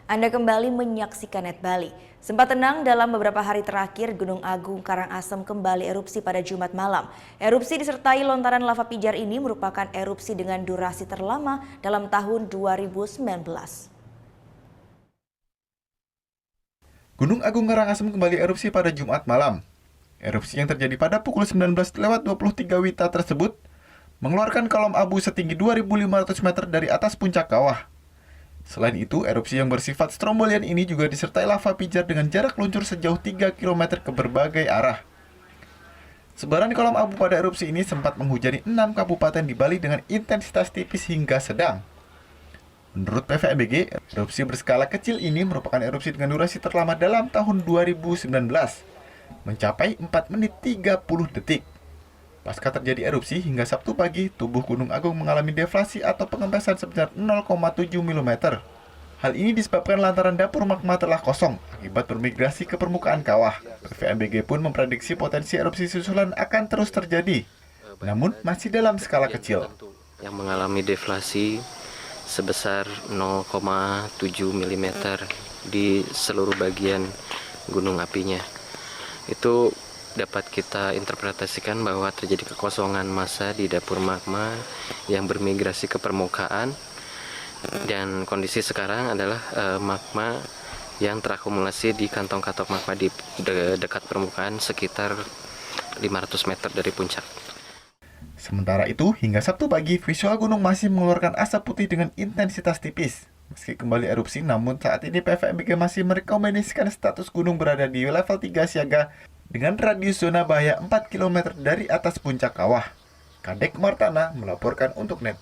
Anda kembali menyaksikan Net Bali. Sempat tenang dalam beberapa hari terakhir, Gunung Agung Karangasem kembali erupsi pada Jumat malam. Erupsi disertai lontaran lava pijar ini merupakan erupsi dengan durasi terlama dalam tahun 2019. Gunung Agung Karangasem kembali erupsi pada Jumat malam. Erupsi yang terjadi pada pukul 19.23 WITA tersebut mengeluarkan kolom abu setinggi 2.500 meter dari atas puncak kawah. Selain itu, erupsi yang bersifat strombolian ini juga disertai lava pijar dengan jarak luncur sejauh 3 km ke berbagai arah. Sebaran kolom abu pada erupsi ini sempat menghujani 6 kabupaten di Bali dengan intensitas tipis hingga sedang. Menurut PVMBG, erupsi berskala kecil ini merupakan erupsi dengan durasi terlama dalam tahun 2019, mencapai 4 menit 30 detik. Pasca terjadi erupsi, hingga Sabtu pagi, tubuh Gunung Agung mengalami deflasi atau pengempesan sebesar 0,7 mm. Hal ini disebabkan lantaran dapur magma telah kosong akibat bermigrasi ke permukaan kawah. PVMBG pun memprediksi potensi erupsi susulan akan terus terjadi, namun masih dalam skala kecil. Yang mengalami deflasi sebesar 0,7 mm di seluruh bagian gunung apinya. Itu dapat kita interpretasikan bahwa terjadi kekosongan massa di dapur magma yang bermigrasi ke permukaan, dan kondisi sekarang adalah magma yang terakumulasi di kantong-kantong magma di dekat permukaan sekitar 500 meter dari puncak. Sementara itu, hingga Sabtu pagi, visual gunung masih mengeluarkan asap putih dengan intensitas tipis. Meski kembali erupsi, namun saat ini PVMBG masih merekomendasikan status gunung berada di level 3 siaga dengan radius zona bahaya 4 km dari atas puncak kawah. Kadek Martana melaporkan untuk NET.